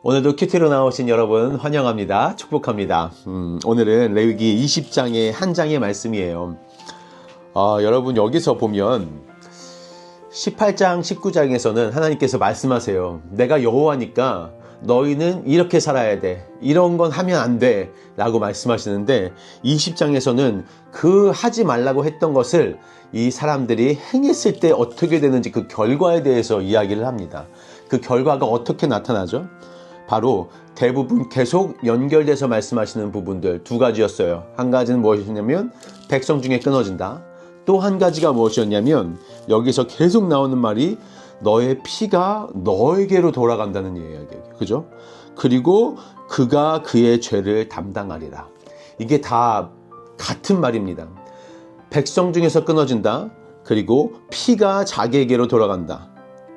오늘도 큐티로 나오신 여러분 환영합니다. 축복합니다. 오늘은 레위기 20장의 한 장의 말씀이에요. 여러분 여기서 보면 18장, 19장에서는 하나님께서 말씀하세요. 내가 여호와니까 너희는 이렇게 살아야 돼. 이런 건 하면 안 돼. 라고 말씀하시는데 20장에서는 그 하지 말라고 했던 것을 이 사람들이 행했을 때 어떻게 되는지 그 결과에 대해서 이야기를 합니다. 그 결과가 어떻게 나타나죠? 바로 대부분 계속 연결돼서 말씀하시는 부분들 두 가지였어요. 한 가지는 무엇이냐면 백성 중에 끊어진다. 또 한 가지가 무엇이었냐면 여기서 계속 나오는 말이 너의 피가 너에게로 돌아간다는 이야기예요. 그죠? 그리고 그가 그의 죄를 담당하리라. 이게 다 같은 말입니다. 백성 중에서 끊어진다. 그리고 피가 자기에게로 돌아간다.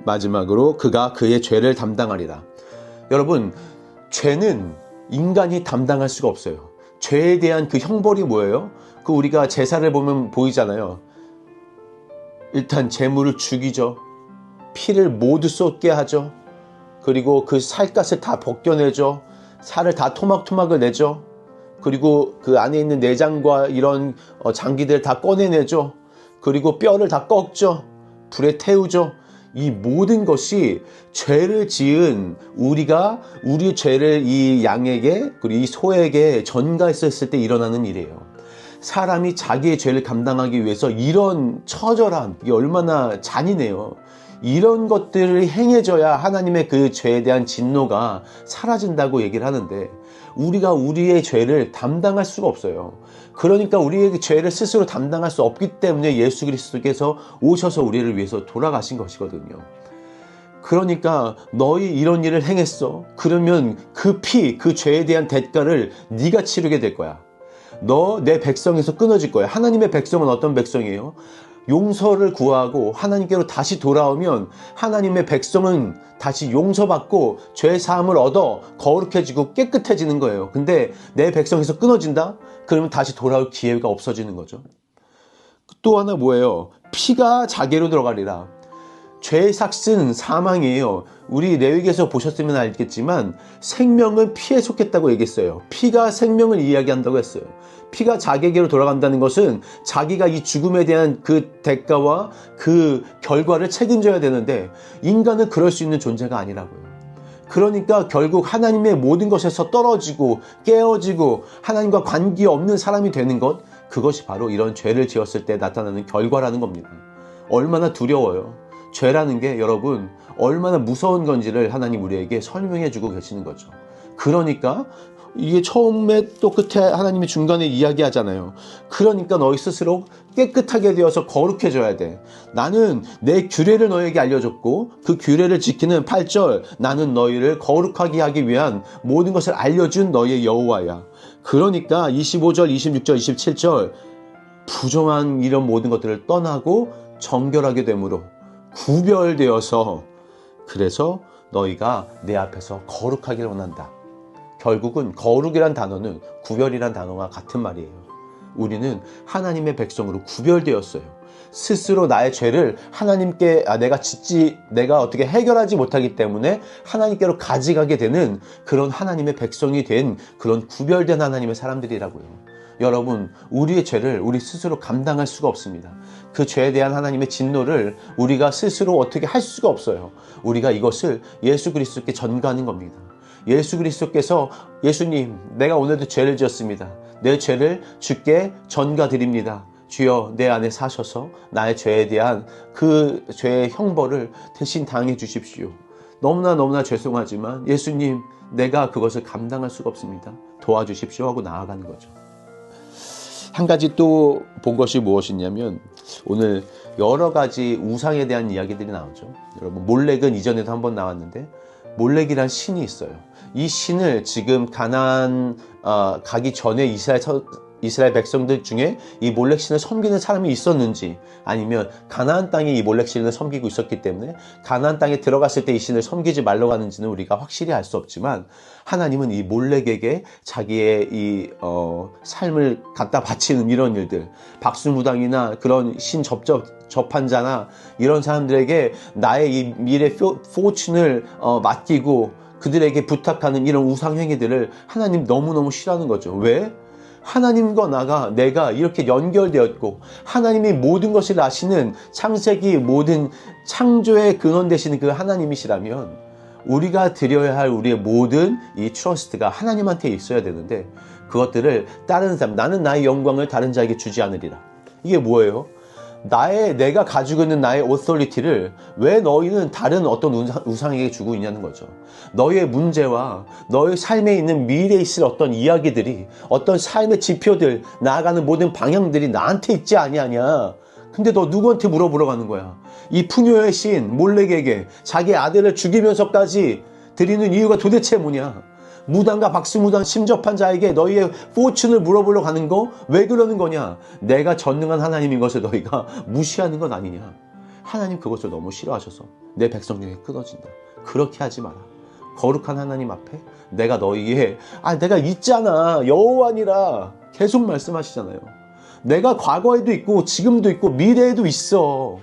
마지막으로 그가 그의 죄를 담당하리라. 여러분, 죄는 인간이 담당할 수가 없어요. 죄에 대한 그 형벌이 뭐예요? 그 우리가 제사를 보면 보이잖아요. 일단 제물을 죽이죠. 피를 모두 쏟게 하죠. 그리고 그 살갗을 다 벗겨내죠. 살을 다 토막토막을 내죠. 그리고 그 안에 있는 내장과 이런 장기들 다 꺼내내죠. 그리고 뼈를 다 꺾죠. 불에 태우죠. 이 모든 것이 죄를 지은 우리가 우리 죄를 이 양에게 그리고 이 소에게 전가했을 때 일어나는 일이에요. 사람이 자기의 죄를 감당하기 위해서 이런 처절한, 이게 얼마나 잔인해요. 이런 것들을 행해져야 하나님의 그 죄에 대한 진노가 사라진다고 얘기를 하는데 우리가 우리의 죄를 담당할 수가 없어요. 그러니까 우리의 죄를 스스로 담당할 수 없기 때문에 예수 그리스도께서 오셔서 우리를 위해서 돌아가신 것이거든요. 그러니까 너희 이런 일을 행했어. 그러면 그 피, 그 죄에 대한 대가를 네가 치르게 될 거야. 너 내 백성에서 끊어질 거야. 하나님의 백성은 어떤 백성이에요? 용서를 구하고 하나님께로 다시 돌아오면 하나님의 백성은 다시 용서받고 죄 사함을 얻어 거룩해지고 깨끗해지는 거예요. 근데 내 백성에서 끊어진다? 그러면 다시 돌아올 기회가 없어지는 거죠. 또 하나 뭐예요? 피가 자기로 들어가리라. 죄의 삭은 사망이에요. 우리 레위기에서 보셨으면 알겠지만 생명은 피에 속했다고 얘기했어요. 피가 생명을 이야기한다고 했어요. 피가 자기에게로 돌아간다는 것은 자기가 이 죽음에 대한 그 대가와 그 결과를 책임져야 되는데 인간은 그럴 수 있는 존재가 아니라고요. 그러니까 결국 하나님의 모든 것에서 떨어지고 깨어지고 하나님과 관계없는 사람이 되는 것, 그것이 바로 이런 죄를 지었을 때 나타나는 결과라는 겁니다. 얼마나 두려워요. 죄라는 게 여러분 얼마나 무서운 건지를 하나님 우리에게 설명해 주고 계시는 거죠. 그러니까 이게 처음에 또 끝에 하나님이 중간에 이야기하잖아요. 그러니까 너희 스스로 깨끗하게 되어서 거룩해져야 돼. 나는 내 규례를 너에게 알려줬고 그 규례를 지키는 8절 나는 너희를 거룩하게 하기 위한 모든 것을 알려준 너희의 여호와야. 그러니까 25절, 26절, 27절 부정한 이런 모든 것들을 떠나고 정결하게 되므로 구별되어서 그래서 너희가 내 앞에서 거룩하기를 원한다. 결국은 거룩이란 단어는 구별이란 단어와 같은 말이에요. 우리는 하나님의 백성으로 구별되었어요. 스스로 나의 죄를 하나님께 내가 어떻게 해결하지 못하기 때문에 하나님께로 가져가게 되는 그런 하나님의 백성이 된 그런 구별된 하나님의 사람들이라고요. 여러분, 우리의 죄를 우리 스스로 감당할 수가 없습니다. 그 죄에 대한 하나님의 진노를 우리가 스스로 어떻게 할 수가 없어요. 우리가 이것을 예수 그리스도께 전가하는 겁니다. 예수 그리스도께서 예수님, 내가 오늘도 죄를 지었습니다. 내 죄를 주께 전가드립니다. 주여 내 안에 사셔서 나의 죄에 대한 그 죄의 형벌을 대신 당해 주십시오. 너무나 죄송하지만 예수님, 내가 그것을 감당할 수가 없습니다. 도와주십시오 하고 나아가는 거죠. 한 가지 또 본 것이 무엇이냐면 오늘 여러 가지 우상에 대한 이야기들이 나오죠. 여러분, 몰렉은 이전에도 한번 나왔는데 몰렉이란 신이 있어요. 이 신을 지금 가나안 가기 전에 이스라엘 백성들 중에 이 몰렉 신을 섬기는 사람이 있었는지 아니면 가나안 땅에 이 몰렉 신을 섬기고 있었기 때문에 가나안 땅에 들어갔을 때 이 신을 섬기지 말라고 하는지는 우리가 확실히 알 수 없지만 하나님은 이 몰렉에게 자기의 이 삶을 갖다 바치는 이런 일들, 박수무당이나 그런 신 접한 자나 이런 사람들에게 나의 이 미래 포춘을 맡기고 그들에게 부탁하는 이런 우상행위들을 하나님 너무너무 싫어하는 거죠. 왜? 하나님과 내가 이렇게 연결되었고 하나님이 모든 것을 아시는 창세기 모든 창조의 근원 되시는 그 하나님이시라면 우리가 드려야 할 우리의 모든 이 트러스트가 하나님한테 있어야 되는데 그것들을 다른 사람, 나는 나의 영광을 다른 자에게 주지 않으리라. 이게 뭐예요? 내가 가지고 있는 나의 오토리티를 왜 너희는 다른 어떤 우상에게 주고 있냐는 거죠. 너의 문제와 너의 삶에 있는 미래에 있을 어떤 이야기들이, 어떤 삶의 지표들, 나아가는 모든 방향들이 나한테 있지 아니하냐. 근데 너 누구한테 물어보러 가는 거야? 이 풍요의 신 몰렉에게 자기 아들을 죽이면서까지 드리는 이유가 도대체 뭐냐? 무당과 박수무당 심접한 자에게 너희의 포춘을 물어보러 가는 거 왜 그러는 거냐? 내가 전능한 하나님인 것을 너희가 무시하는 건 아니냐? 하나님 그것을 너무 싫어하셔서 내 백성 중에 끊어진다. 그렇게 하지 마라. 거룩한 하나님 앞에 내가 너희의 내가 있잖아. 여호와니라 계속 말씀하시잖아요. 내가 과거에도 있고 지금도 있고 미래에도 있어.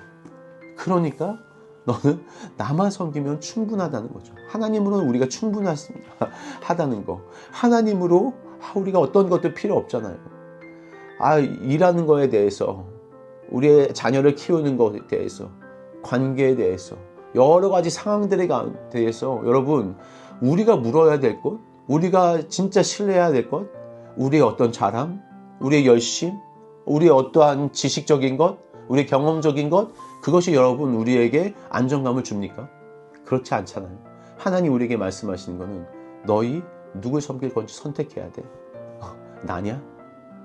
그러니까 너는 나만 섬기면 충분하다는 거죠. 하나님으로는 우리가 충분하다는 거. 하나님으로 우리가 어떤 것도 필요 없잖아요. 일하는 거에 대해서, 우리의 자녀를 키우는 것에 대해서, 관계에 대해서, 여러 가지 상황들에 대해서 여러분 우리가 물어야 될 것, 우리가 진짜 신뢰해야 될 것, 우리의 어떤 자랑, 우리의 열심, 우리의 어떠한 지식적인 것, 우리의 경험적인 것, 그것이 여러분 우리에게 안정감을 줍니까? 그렇지 않잖아요. 하나님 우리에게 말씀하시는 거는 너희 누굴 섬길 건지 선택해야 돼. 나냐?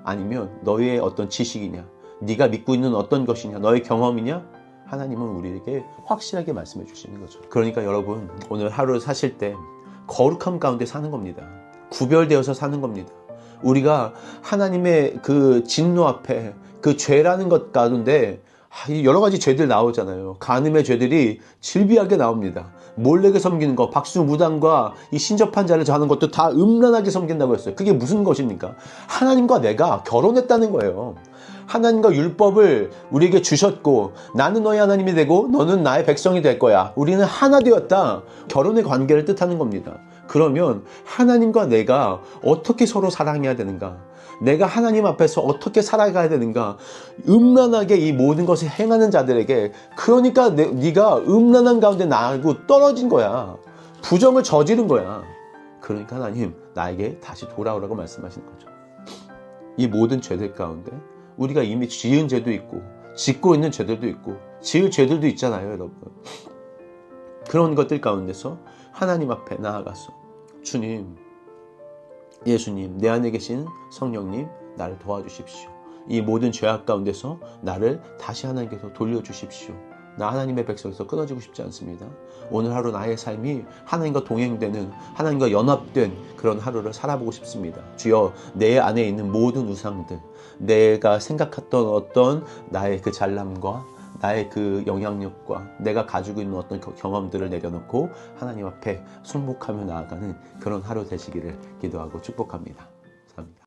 아니면 너의 어떤 지식이냐? 네가 믿고 있는 어떤 것이냐? 너의 경험이냐? 하나님은 우리에게 확실하게 말씀해 주시는 거죠. 그러니까 여러분 오늘 하루를 사실 때 거룩함 가운데 사는 겁니다. 구별되어서 사는 겁니다. 우리가 하나님의 그 진노 앞에 그 죄라는 것 가운데 여러 가지 죄들 나오잖아요. 간음의 죄들이 질비하게 나옵니다. 몰래게 섬기는 것, 박수무당과 이 신접한 자를 하는 것도 다 음란하게 섬긴다고 했어요. 그게 무슨 것입니까? 하나님과 내가 결혼했다는 거예요. 하나님과 율법을 우리에게 주셨고 나는 너의 하나님이 되고 너는 나의 백성이 될 거야. 우리는 하나 되었다. 결혼의 관계를 뜻하는 겁니다. 그러면 하나님과 내가 어떻게 서로 사랑해야 되는가? 내가 하나님 앞에서 어떻게 살아가야 되는가? 음란하게 이 모든 것을 행하는 자들에게 그러니까 네가 음란한 가운데 나고 떨어진 거야. 부정을 저지른 거야. 그러니까 하나님 나에게 다시 돌아오라고 말씀하시는 거죠. 이 모든 죄들 가운데 우리가 이미 지은 죄도 있고 짓고 있는 죄들도 있고 지을 죄들도 있잖아요, 여러분. 그런 것들 가운데서 하나님 앞에 나아가서 주님, 예수님, 내 안에 계신 성령님 나를 도와주십시오. 이 모든 죄악 가운데서 나를 다시 하나님께서 돌려주십시오. 나 하나님의 백성에서 끊어지고 싶지 않습니다. 오늘 하루 나의 삶이 하나님과 동행되는, 하나님과 연합된 그런 하루를 살아보고 싶습니다. 주여, 내 안에 있는 모든 우상들, 내가 생각했던 어떤 나의 그 잘남과 나의 그 영향력과 내가 가지고 있는 어떤 경험들을 내려놓고 하나님 앞에 순복하며 나아가는 그런 하루 되시기를 기도하고 축복합니다. 감사합니다.